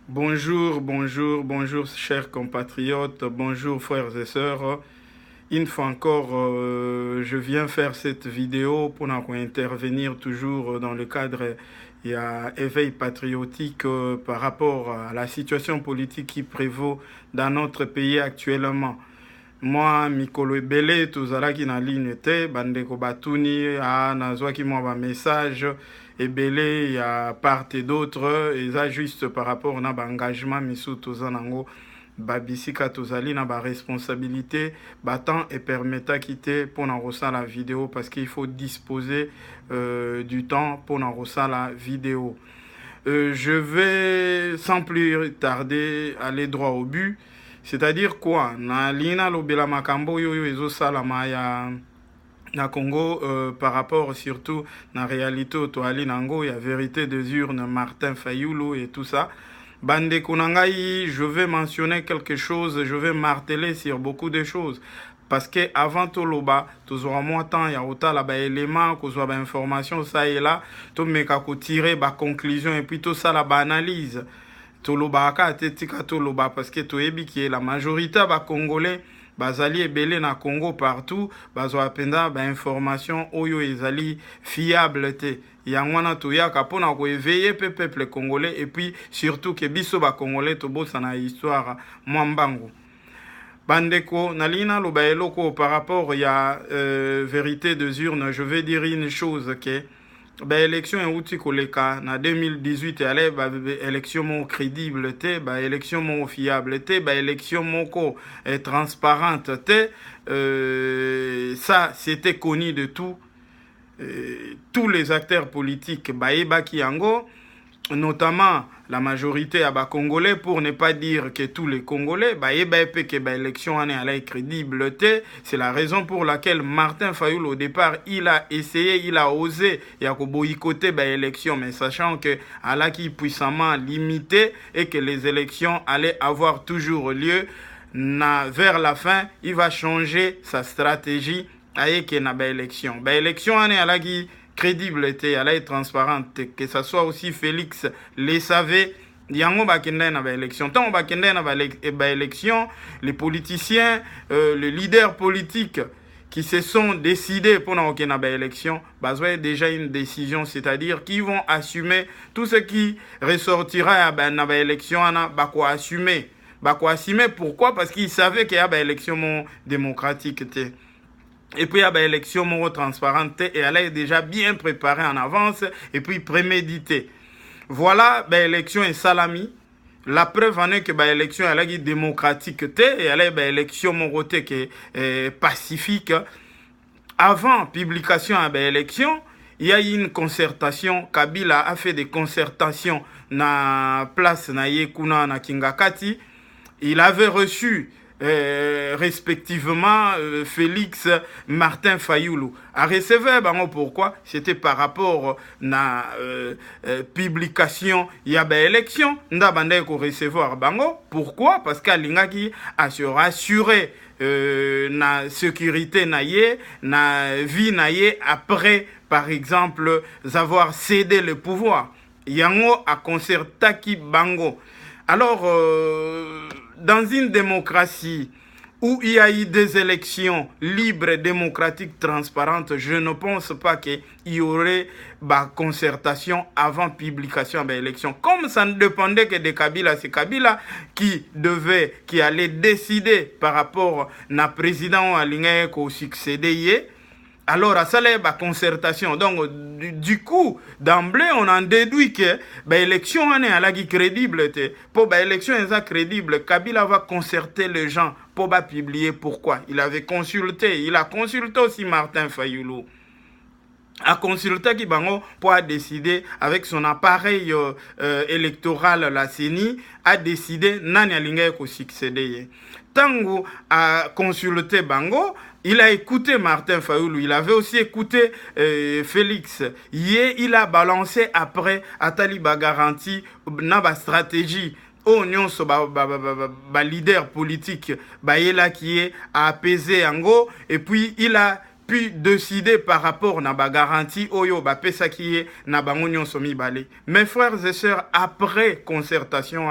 Bonjour, bonjour, bonjour chers compatriotes, bonjour frères et sœurs. Une fois encore, je viens faire cette vidéo pour intervenir toujours dans le cadre il y a éveil patriotique par rapport à la situation politique qui prévaut dans notre pays actuellement. Moi, mikolo ebele tozalaki na ligne te bandeko batuni nazwaki mwa ba message ebele ya part et d'autre eza juste par rapport na ba engagement misu toza nango babisika tozali na ba responsabilité batant et permetaki te pour na la vidéo parce qu'il faut disposer du temps pour na la vidéo. Je vais sans plus tarder aller droit au but. C'est-à-dire quoi? Na lina lobela makambo yoyo ezo salama ya na Congo par rapport surtout na réalité to ali nango ya vérité des urnes Martin Fayulu et tout ça. Bande Konangai, je vais mentionner quelque chose, je vais marteler sur beaucoup de choses. Parce que avant tout loba, tous aura moins temps, il y a autant là bas éléments, qu'on soit information ça et là, tout mais qu'à tirer ba conclusion et puis tout ça la ba analyse. Toloba aka tetika toloba parce que toyebi qui est la majorité ba congolais bazali ebele na Congo partout bazo apenda ba information oyo ezali fiable te yangwana toyaka pona ko éveiller peuple congolais et puis surtout que biso ba congolais to bossa na histoire mwambango bandeko nalina loba eloko par rapport ya vérité des urnes. Je vais dire une chose que ba élection euti koleka na 2018 ale ba élection mo crédible te ba élection mo fiable te ba élection moko transparente te ça c'était connu de tout tous les acteurs politiques ba ebaki yango notamment la majorité à Congolais, pour ne pas dire que tous les Congolais, l'élection est crédible. C'est la raison pour laquelle Martin Fayulu, au départ, il a essayé, il a osé boycotter l'élection, mais sachant que Allah qui puissamment limité et que les élections allaient avoir toujours lieu, vers la fin, il va changer sa stratégie avec l'élection. L'élection est crédible était, elle est transparente, que ce soit aussi Félix les savait. Yango bakende na ba élection, tant bakende na ba élection, les politiciens, les leaders politiques qui se sont décidés pour na ba élection, bazoué déjà une décision, c'est-à-dire qu'ils vont assumer tout ce qui ressortira na ba élection ana bako assumer. Bako assumer pourquoi? Parce qu'ils savaient qu'il y a ba élection démocratique était. Et puis, il y a une élection transparente et elle est déjà bien préparée en avance et puis préméditée. Voilà, l'élection est salami. La preuve en est que l'élection est démocratique et elle est une élection qui est pacifique. Avant publication de l'élection, il y a eu une concertation. Kabila a fait des concertations na place na Yekuna na Kingakati. Il avait reçu respectivement Félix Martin Fayulu a recevé pourquoi c'était par rapport na publication il y a élection nda bande ko recevoir bango pourquoi parce qu'alingaki a se rassurer na sécurité na ye na vie na ye après par exemple avoir cédé le pouvoir yango a concertaki bango. Alors, dans une démocratie où il y a eu des élections libres, démocratiques, transparentes, je ne pense pas qu'il y aurait concertation avant publication de l'élection. Comme ça ne dépendait que de Kabila, c'est Kabila qui allait décider par rapport à président aligné qui succédé. Alors, ça c'est la concertation. Donc, du coup, d'emblée, on en déduit que l'élection est crédible. Pour l'élection est crédible, Kabila va concerter les gens pour publier pourquoi. Il a consulté aussi Martin Fayulu. A consulté qui pour décider avec son appareil électoral, la CENI, a décidé nani alinga ko succéder. Tango a consulté Bango, il a écouté Martin Fayulu, il avait aussi écouté Félix. Il a balancé après Ataliba garantie na stratégie. Union leader politique qui est à apaiser Ango et puis il a puis décider par rapport à la garantie oyo ba pesa qui est na bango nyonso mibale. Mes frères et sœurs, après concertation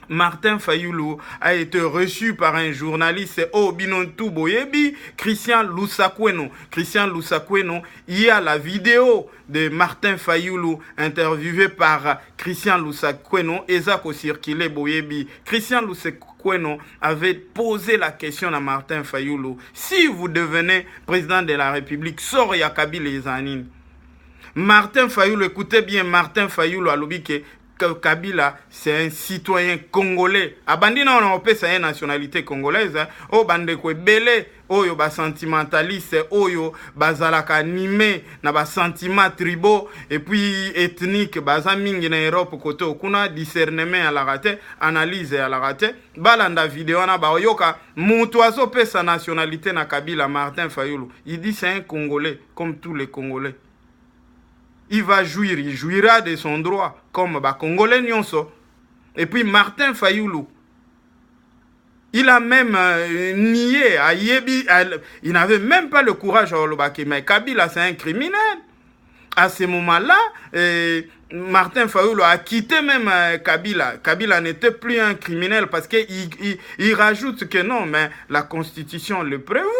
Martin Fayulu a été reçu par un journaliste au Binontu Boyebi, Christian Lusakweno. Christian Lusakweno, il y a la vidéo de Martin Fayulu interviewé par Christian Lusakweno et ça a circulé Boyebi. Christian Lusakweno avait posé la question à Martin Fayulu. Si vous devenez président de la République, sort Yakabi les anines. Martin Fayulu, écoutez bien, Martin Fayulu a lobby que Kabila, c'est un citoyen congolais. Abandina, on a sa nationalité congolaise. Oh, bande kwe belé. Oyo ba sentimentaliste. Oyo bazalaka animé. Na ba sentiments tribaux. Et puis ethnique. Baza mingi na Europe kote. Kuna discernement à la rate. Analyse à la rate. Balanda vidéo na ba oyoka. Moutouazo pe sa nationalité na Kabila. Martin Fayulu. Il dit c'est un Congolais. Comme tous les Congolais. Il va jouir, il jouira de son droit, comme les Congolais nyonso. Et puis Martin Fayulu, il a même nié à Yebi, il n'avait même pas le courage à Olobake, mais Kabila c'est un criminel. À ce moment-là, Martin Fayulu a quitté même Kabila. Kabila n'était plus un criminel parce qu'il rajoute que non, mais la Constitution le prévoit.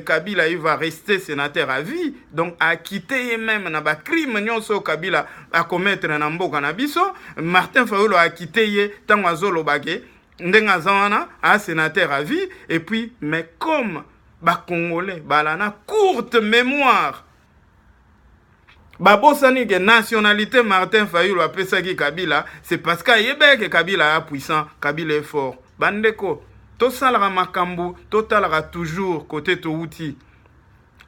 Kabila, il va rester sénateur à vie. Donc, a quitté même na ba crime nyonso Kabila a commettre na mboka na biso. Martin Fayulu a quitté tango azolo bage ndenga zawana a sénateur à vie. Et puis, mais comme ba Congolais, balana courte mémoire. Babosani que nationalité Martin Fayulu a pesaki Kabila, c'est parce que Kabila est puissant, Kabila est fort. Bandeko, to salara makambu, to talara toujours côté to outil.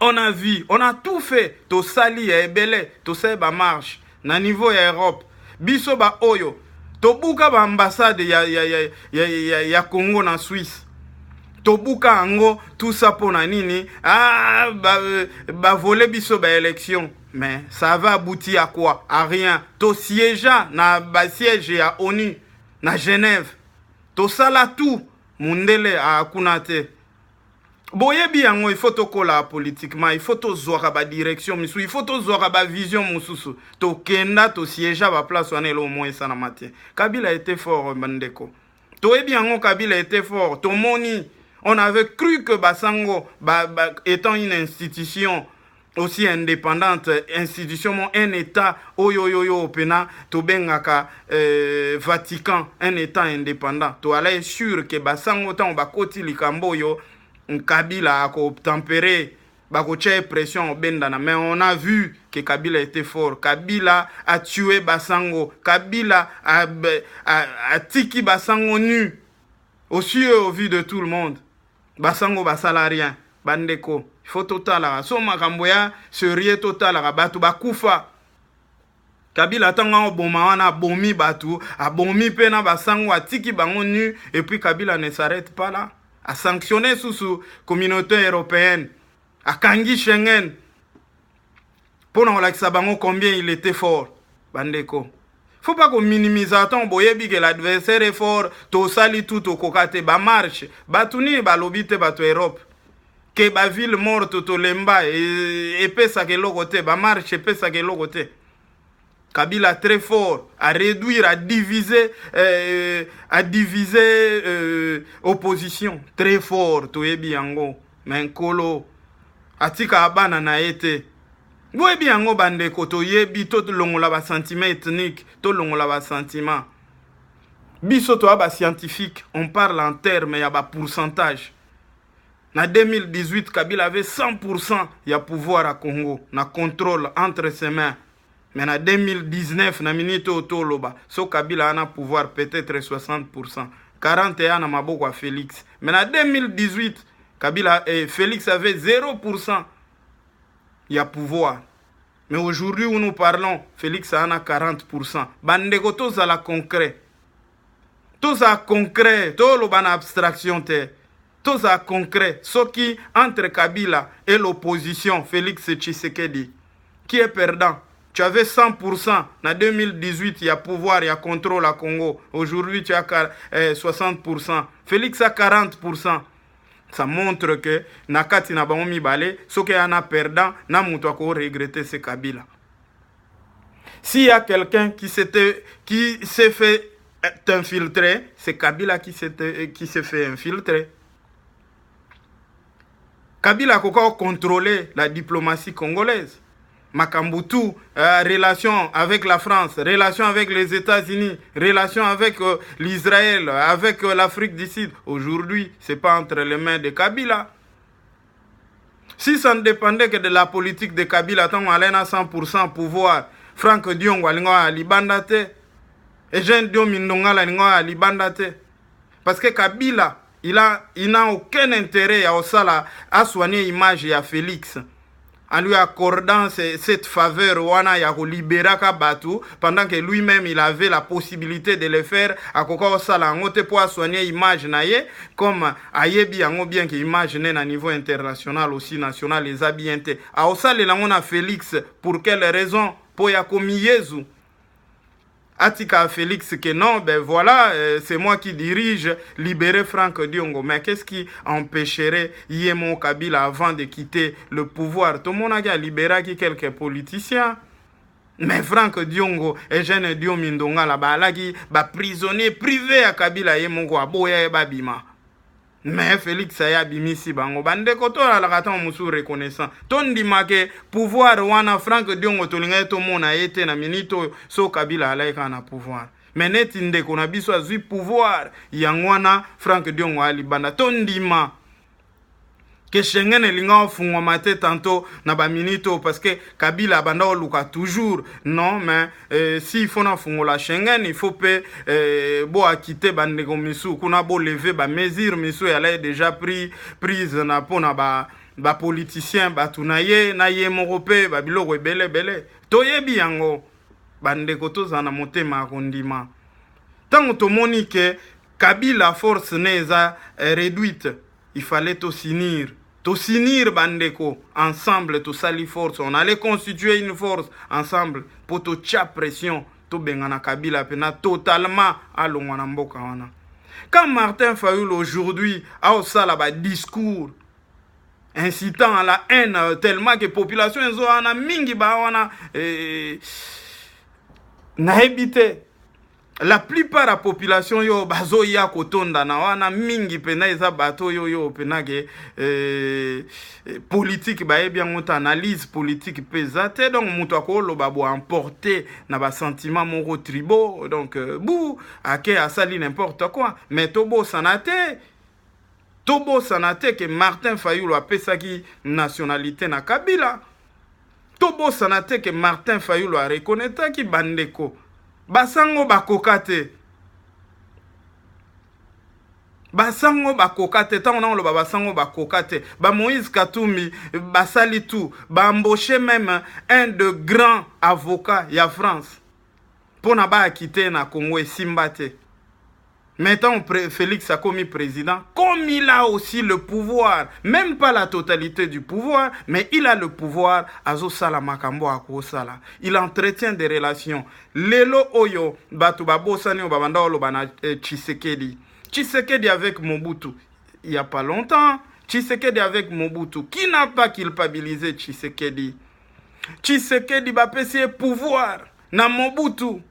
On a vu, on a tout fait, to sali ya ebele, to seba marche, na niveau ya Europe. Biso ba oyo, to buka ba ambassade ya Congo na Suisse. Tobuka ango, tout ça pour nini, voler biso ba élection. Mais ça va aboutir à quoi? À rien. To siège na ba siège à ONU, na Genève. To sala tout, mundele à kunate. Boyebi ango, il faut to kola politiquement, il faut to zora ba direction, il faut to zora ba vision mususu. To kenda, to siège ba place wane lo moins ça na matin. Kabila était fort, bandeko. To ebi ango Kabila était fort. To moni. On avait cru que Basango, étant une institution aussi indépendante, institution, un État, oyoyoyo, pena, to bengaka, Vatican, un État indépendant. To allait sûr que Basango, tant bakoti likamboyo, Kabila a tempéré, bakoche pression bendana. Mais on a vu que Kabila était fort. Kabila a tué Basango. Kabila a tiki Basango nu. Aussi au vu de tout le monde. Basango basala rien. Bandeko. Il faut total. Soma kamboya, serie total. Batu bakufa. Kabila tanga oboma wana bomi batu. A bomi pena basango atiki bango nu. Et puis Kabila ne s'arrête pas là. A sanctionner sous communauté européenne. A kangi Schengen. Pour nous la bango combien il était fort. Bandeko. Faut pas qu'on minimise tant boyebi que l'adversaire est fort, to sali tout au kokate ba marche, ba tuni ba lobite ba to Europe. Que ba ville morte to lemba et pesa que logote ba marche pesa que logote. Kabila très fort à réduire, à diviser opposition très fort to yebi yango mais nkolo atika abana na été. Vous bien ngo bande koto yebi to longola ba sentiment ethnique, to longola ba sentiment. Biso to ba scientifique, on parle en termes ya ba pourcentage. Na 2018 Kabila avait 100% ya pouvoir à Congo, na contrôle entre ses mains. Mais en 2019 na minito toloba, so Kabila a pouvoir peut-être 60%. 41 na maboko à Félix. Mais en 2018 Kabila et Félix avait 0%. Il y a pouvoir. Mais aujourd'hui où nous parlons, Félix en a 40%. Bandeko tous à la concret. Tous à concret. Tous le ban abstraction. Tous à concret. Ce qui entre Kabila et l'opposition, Félix Tshisekedi, qui est perdant. Tu avais 100%. En 2018, il y a pouvoir, il y a contrôle à Congo. Aujourd'hui, tu as 60%. Félix a 40%. Ça montre que nakati na bango mibale soki yana perdant na mutu ako regretter c'est Kabila. S'il y a quelqu'un qui s'est fait infiltrer, c'est Kabila qui s'est fait infiltrer. Kabila a contrôlé la diplomatie congolaise. Makambutu, relation avec la France, relation avec les États-Unis, relation avec l'Israël, avec l'Afrique du Sud. Aujourd'hui, ce n'est pas entre les mains de Kabila. Si ça ne dépendait que de la politique de Kabila, tant qu'on allait à 100% pouvoir, Franck Diongo a libandate, et Jean Diomindonga a libandate. Parce que Kabila, il n'a aucun intérêt à soigner l'image de Félix. En lui accordant cette faveur, wana ya libérer Kabatu, pendant que lui-même il avait la possibilité de le faire, à koko sala ngote pour soigner l'image naie, comme ayebi ango bien que image n'est à niveau international aussi national les habientés. A osale la ngona Félix pour quelle raison? Pour ya komi Yezu. Atika Félix que non, ben voilà, c'est moi qui dirige, libérer Franck Diongo. Mais qu'est-ce qui empêcherait Yemo Kabila avant de quitter le pouvoir? Tout le monde a libéré quelques politiciens. Mais Franck Diongo et Jeanne Diomindonga là-bas, prisonnier privé à Kabila Yemo Boya et Babima. Mais Félix aya bimisi bango bande koto la katan musu reconnaissant ton dimake pouvoir wana Franck Diongo tolinga to mona ete na minito so Kabila alaika na pouvoir mais net ndeko na biso azui pouvoir yangwana Franck Diongo ali banda ton dima que Schengen elinga fungwa mate tantôt na ba minito parce que Kabila banda oluka toujours non mais si il faut na fungola Schengen il faut pe bo quitter bande ko misu kuna bo lever ba mesure misu elle a déjà prise na pona ba politicien ba tunaye na ye morope ba biloko bele toyebi yango bande ko tozana motema kondima tant to monique Kabila force neza réduite il fallait to s'unir bandeko ensemble to sali force on allait constituer une force ensemble pour to tcha pression to bengana Kabila pena totalement à longwana mboka wana. Quand Martin Fayulu aujourd'hui a au sala ba discours incitant à la haine tellement que population ezo ana mingi ba wana na habité la plupart de la population yo bazo ya kotonda na wana mingi pena eza bato yo pena ke politique ba bien monta analyse politique pesate donc muto akolo babo emporter na ba sentiment moko tribaux donc bou ake asali n'importe quoi mais tobo sanate que Martin Fayulu a pesaki nationalité na Kabila tobo sanate que Martin Fayulu a reconnaître ki bandeko basango bakokate tant on a basango bakokate ba Moïse Katumbi basali tout ba embauché même un de grands avocats ya France pour na ba quitter na Congo et Simbate. Maintenant Félix a commis président comme il a aussi le pouvoir, même pas la totalité du pouvoir, mais il a le pouvoir azo sala makambo akosala. Il entretient des relations. Lelo oyo batu babosani babanda olo bana Tshisekedi. Tshisekedi avec Mobutu il y a pas longtemps. Tshisekedi avec Mobutu. Qui n'a pas culpabilisé Tshisekedi? Tshisekedi ba pesi pouvoir na Mobutu.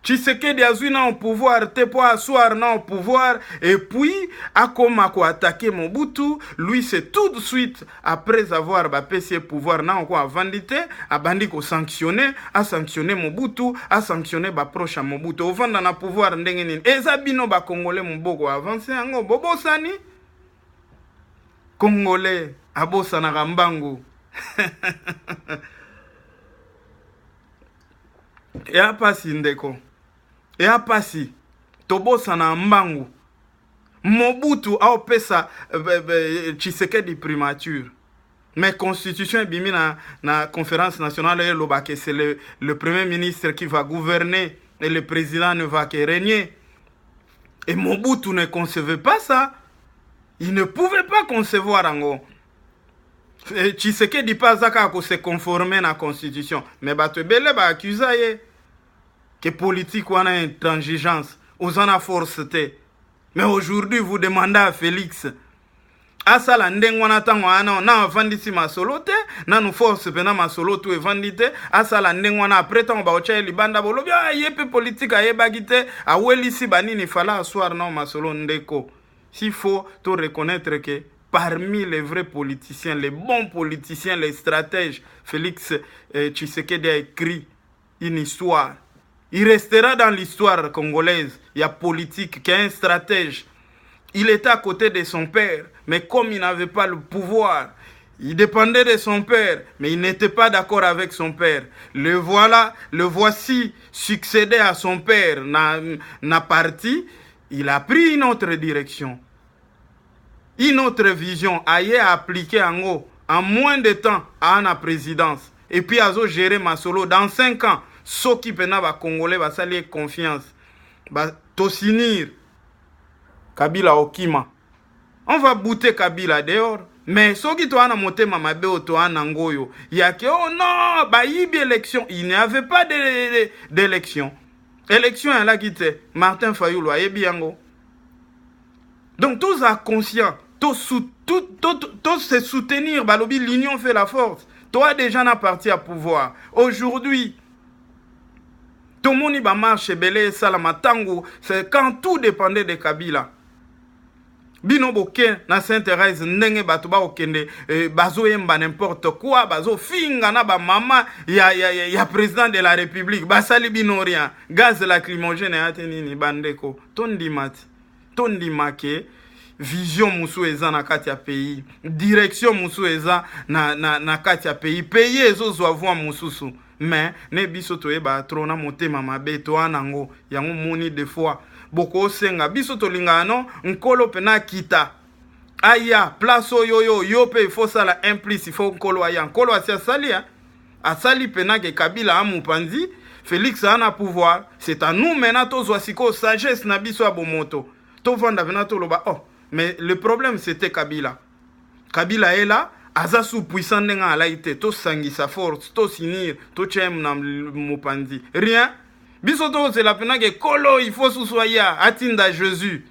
Tshisekedi azui na au pouvoir, te po asseoir na au pouvoir, et puis, a koma ko attaquer Mobutu, lui c'est tout de suite, après avoir baissé pouvoir na ko avandité, a bandi ko sanctionner, a sanctionner Mobutu, a sanctionner ba proche à Mobutu, au vanda na pouvoir ndengeni, ezabino ba Congolais mboko avancé ango, bobo sani, Congolais, abosa na rambangu, et a pas si ndeko. Et à passer, Tobo sana mbangu. Mobutu a opesa Tshisekedi primature. Mais constitution bimi na conférence nationale lobake c'est le premier ministre qui va gouverner et le président ne va que régner. Et Mobutu ne concevait pas ça. Il ne pouvait pas concevoir ango. Tshisekedi pas zaka ko se conformer na constitution. Mais batebele ba accusaye que politique ou en intransigeance, aux en a forceté. Mais aujourd'hui, vous demandez à Félix, asala ndenge wana ntango wana na avandisi masolo te nanu force pena masolo tu evandi te asala ndenge wana apres ntango baotya ye libanda bolobi ye mpe politike ayebaki te awelisi banini fala aswar nao masolo ndeko. S'il faut te reconnaître que parmi les vrais politiciens, les bons politiciens, les stratèges, Félix Tshisekedi a écrit une histoire. Il restera dans l'histoire congolaise. Il y a politique, qui est un stratège. Il était à côté de son père, mais comme il n'avait pas le pouvoir, il dépendait de son père, mais il n'était pas d'accord avec son père. Le voici succédé à son père, n'a parti, il a pris une autre direction, une autre vision, aïe appliqué en haut, en moins de temps, à la présidence. Et puis, à gérer Masolo dans 5 ans, ceux qui peuvent va Congolais, va s'allier confiance, va tosinir Kabila Okima. On va bouter Kabila dehors. Mais ceux qui tournent à monter Mamabe ou tournent à Ngoyo, il y a que, oh non, bah, il y a une élection. Il n'y avait pas d'élection. Élection, elle a quitté. Martin Fayulu, il y a bien. Donc, tous sont conscients. Tous se soutenir. Bah, l'union fait la force. Toi, déjà, n'a parti à pouvoir. Aujourd'hui, tout le monde va marcher, belé, salamatango. C'est quand tout dépendait de Kabila. Bino boke na Sainte-Thérèse ndenge batu ba okende bazo yemba n'importe quoi bazo finga na ba mama ya président de la République basali bino rien gaz lacrymogène ya tenini bandeko tondi make vision musu eza na kati ya pays direction musu eza na kati ya pays ezo zwa voix mususu mais ne biso toyeba trop na motema mabe to anango yango moni des fois boko senga biso tolinga no nkolo pena kita aya place yo pe il faut ça la implice il faut nkolo aya nkolo asia salia asali pena ke Kabila amupanzi Félix ana pouvoir c'est à nous maintenant tozwa siko sagesse na biso abomoto to vanda pena to loba oh mais le problème c'était Kabila est là aza sous puissant ndenga alaite to sangisa force to sinir to chem na mopanzi rien. Bisoto c'est la pena que kolo il faut soussoya atinda Jésus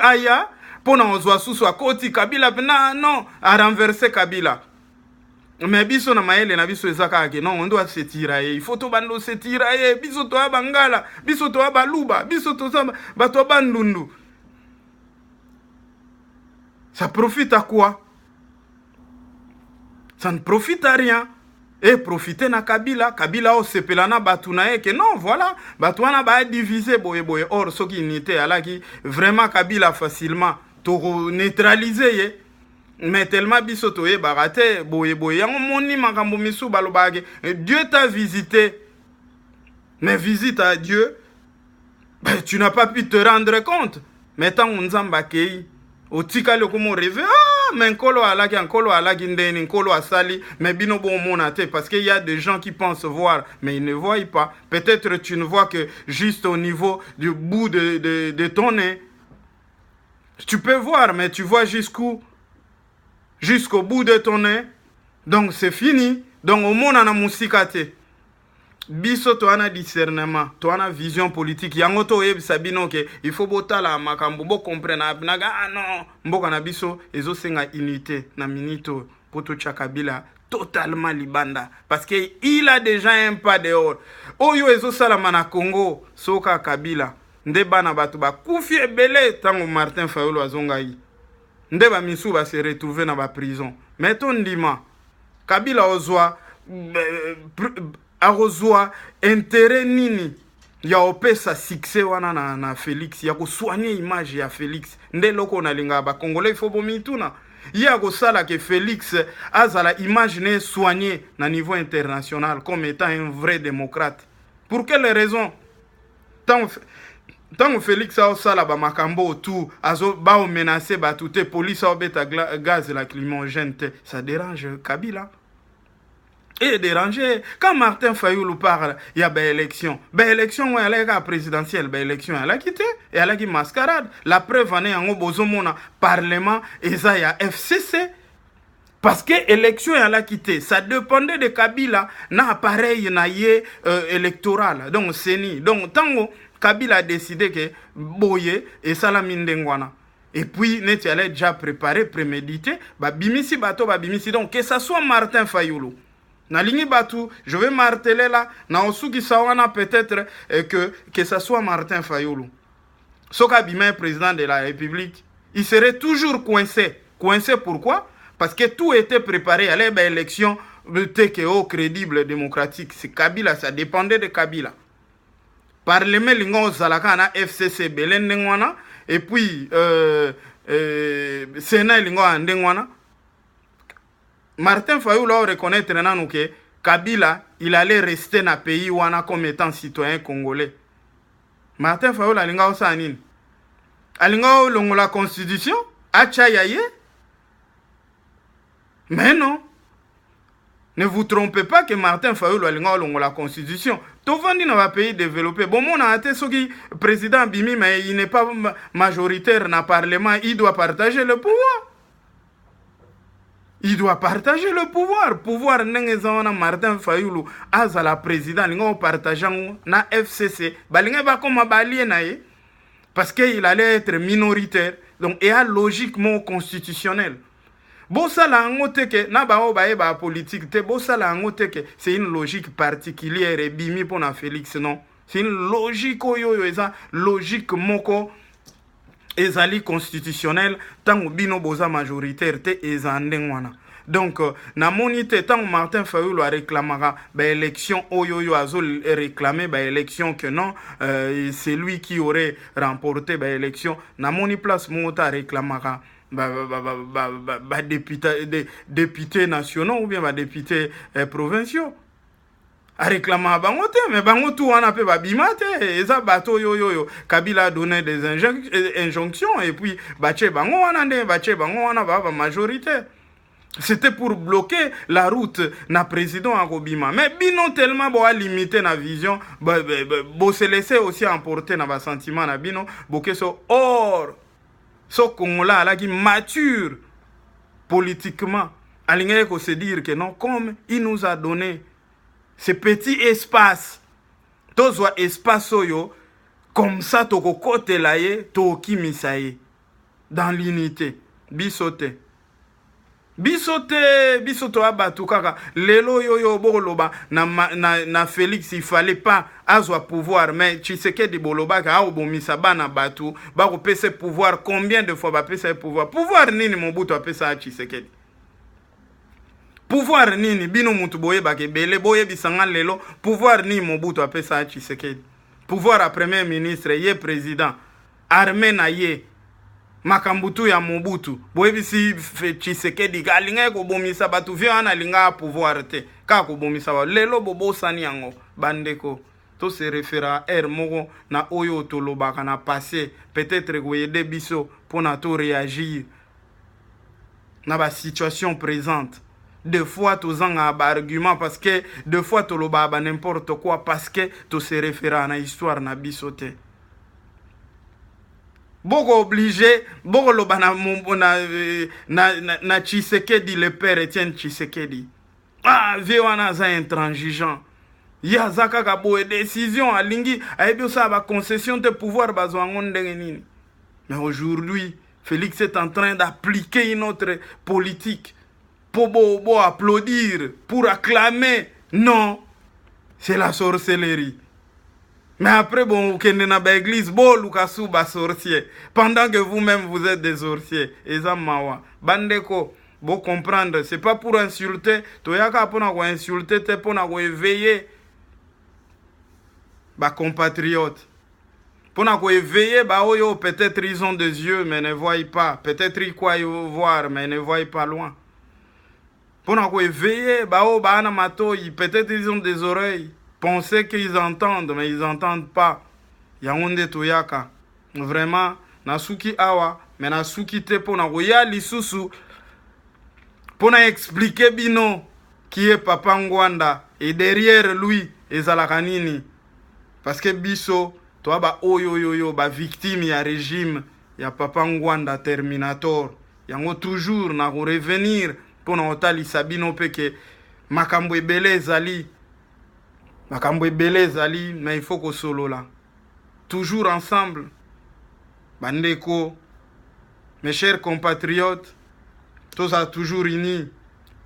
aya pona ozwa soussoa koti Kabila pena non a renverser Kabila. Mais biso na maele na biso ezaka ke non on doit se tirer il faut to bando se tirer biso to abangala biso to abaluba biso to bato bandundu. Ça profite à quoi? Ça ne profite à rien. Et profiter na Kabila o sepelana batuna que non voilà batuna ba diviser boye or ce qui unité alaki vraiment Kabila facilement to neutraliser mais tellement biso to ye barate boye yango moni makambo misu balobage Dieu t'a visité mais visite à Dieu ben, tu n'as pas pu te rendre compte mais tant on nzamba kei otika le komo rêver mais nkolo alaki ndeni nkolo asali mais bino bon monate parce qu'il y a des gens qui pensent voir mais ils ne voient pas. Peut-être tu ne vois que juste au niveau du bout de ton nez. Tu peux voir mais tu vois jusqu'au bout de ton nez. Donc c'est fini. Donc au monde na musikate. Biso to ana discernement, to ana vision politique. Yango to yebisa bino ke il faut botala makambo bo comprendre naga non mboka na biso ezo senga unité na minito poto Kabila totalement libanda parce que il a déjà un pas dehors. Oyo ezo salama na Congo soka Kabila nde bana batu ba kufi ebele tango Martin Fayulu azongai nde ba misu ba se retrouver na ba prison. Mais ton ndima Kabila ozwa arozwa intérêt nini ya opesa succès wana na Félix ya ko soigner image ya Félix nde loko na linga ba congolais faut bomituna ya ko sala que Félix azala image ne soigner na niveau international comme étant un vrai démocrate. Pour quelle raison? Tant Félix a sala ba makambo tout azo ba o menacer ba toute police a beta gaz lacrymogène ça dérange Kabila. Et déranger. Quand Martin Fayulu parle, il y a des élections. Des élections, elle est présidentielle, des élections, elle a quitté. Et elle a quitté mascarade. La preuve en est en Obozomona, Parlement, et ça, il y a FCC. Parce que l'élection, elle a quitté. Ça dépendait de Kabila, n'a appareil, n'a électoral. Donc, c'est ni. Donc, tant que Kabila a décidé que Boye et Salamine Dengwana. Et puis, net allait déjà préparé, prémédité, bimisi bato, bimisi. Donc, que ça soit Martin Fayoulou, na lingi batu, je vais marteler là, na osuki sawana peut-être que ça soit Martin Fayoulou. Soka Bima, président de la République, il serait toujours coincé. Coincé pourquoi? Parce que tout était préparé à l'élection TKO crédible démocratique. C'est Kabila, ça dépendait de Kabila. Parlement lingo zalaka na FCC Belen Nengwana, et puis Sénat lingo Andengwana. Martin Fayoulou reconnaître que Kabila, il allait rester dans le pays wana comme étant citoyen congolais. Martin Fayoulou alinga osanine. Alinga longo la constitution, acha yaye. Mais non. Ne vous trompez pas que Martin Fayoulou alinga longo la constitution. Tout vandi dans un pays développé. Bon, mon a été ce qui président Bimi, mais il n'est pas majoritaire dans le Parlement. Il doit partager le pouvoir. Il doit partager le pouvoir. Pouvoir n'engezana Martin Fayoulou azala président lingo partageant na FCC. Balinga ba comme balien nae parce qu'il allait être minoritaire. Donc il y a logiquement constitutionnel. Bosala ngote ke na ba o ba politique te bosala ngote ke c'est une logique particulière et bimi pour na Félix non. C'est une logique oyo eza logique moko ezali constitutionnel tant bino boza majoritaire te ezandengwana. Donc na monite tant Martin Fayoulou a réclamera ba élection oyo azol réclamer ba élection que non c'est lui qui aurait remporté ba élection na moni place mota réclamera députés nationaux ou bien députés provinciaux. A réclamer à Bangote, mais Bangote on a fait bimate, et ça bateau yo. Kabila a donné des injonctions, et puis Bache Bango on a majorité. C'était pour bloquer la route na président à Robima. Mais Bino tellement limité na vision, se laisser aussi emporter na sentiment na Bino, boke so or. Ce Congo-là, là, qui mature politiquement, il faut se dire que non, comme il nous a donné ce petit espace, tout soit espace comme ça, tu as côté là, tu as dans l'unité, bisote. Bisote abatu kaka lelo yo boloba na Félix il fallait pas azwa pouvoir mais Tshisekedi boloba ka obomisa bana batu ba ko pese pouvoir combien de fois ba pese pouvoir nini Mobutu apesa Tshisekedi pouvoir nini bino mutu boye ba ke bele boye bisanga lelo pouvoir ni Mobutu apesa Tshisekedi pouvoir à premier ministre ye président armée na ye makambutu ya Mobutu boyebisi Tshisekedi alinga ko bomisa batu vio ana linga pouvoir te ka ko bomisa lelo bobo sani yango bandeko to se référa moko na oyo tolobaka na passé peut-être ko yede biso pour na to réagir na ba situation présente. Des fois tozanga ba argument parce que des fois toloba ba n'importe quoi parce que to se référa na histoire na biso te. Boko obligé, boko loba na Tshisekedi, le père Etienne Tshisekedi. Ah, viwana za intransigeant. Ya zaka kabo décision alingi, ayebi sa ba concession de pouvoir bazwango ndenge nini. Mais aujourd'hui, Félix est en train d'appliquer une autre politique pour applaudir, pour acclamer. Non, c'est la sorcellerie. Mais après, bon, vous êtes dans l'église, vous êtes sorcier. Pendant que vous-même, vous êtes des sorciers. Et ça, mawa. Bandeko, vous comprendre, c'est pas pour insulter. Toyaka pour insulter, c'est pour éveiller. Bah, compatriotes. Pour éveiller, bah, oh, peut-être ils ont des yeux, mais ne voient pas. Peut-être ils croient voir, mais ne voient pas loin. Pour éveiller, bah, oh, bah, peut-être ils ont des oreilles. Penser qu'ils entendent, mais ils n'entendent pas. Yaoundé Toyaka. Vraiment, Nasuki Awa, mais Nasuki Te pour Nagoya Lisusu. Pour expliquer Bino qui est Papa Ngwanda. Et derrière lui, Ezalakanini. Parce que Biso, toi, bah, bah, victime, ya régime, ya Papa Ngwanda Terminator. Yango toujours, na revenir pour Naotali Sabino Peke. Makambo Ebele Zali. Makambo ebele zali, mais il faut qu'on solo là. Toujours ensemble. Bandeko, Mes chers compatriotes, tous a toujours unis.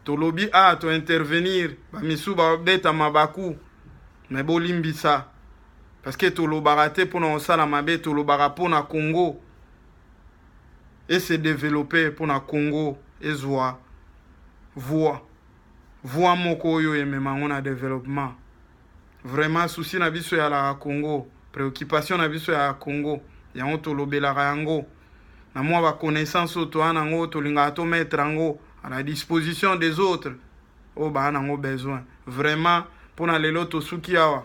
Tolobi a to intervenir, ba misu ba beta mabaku, mais bolimbisa. Parce que tolobara te pour na osala mabe, tolobara pour na Congo. Et se développer pour na Congo, et zoa, voix moko oyo ememango na développement. Vraiment, souci na biso ya la Congo, préoccupation na biso ya Congo, yango tolobelaka yango. Na mwa ba connaissance oyo toa nango, tolingaka to mettre yango à la disposition des autres. Oh ba nango besoin. Vraiment, pour na lelo tosuki awa.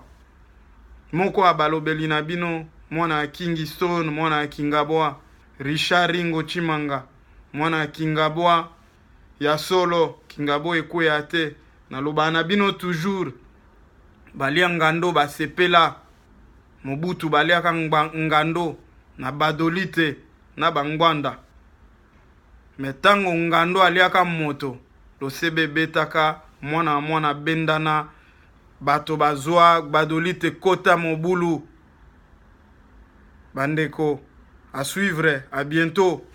Moko abalobeli na bino, mwana Kingston, mwana Kingabwa, Richard Ringo Chimanga, mwana Kingabwa, ya solo, Kingabwa ekwe ate, na loba na bino toujours, balia ngando basepela, Mobutu balia ngando, na badolite, na bangwanda. Metango ngando aliaka moto, losebe betaka, mwana bendana, bato bazwa, badolite kota mobulu. Bandeko, à suivre, à bientôt.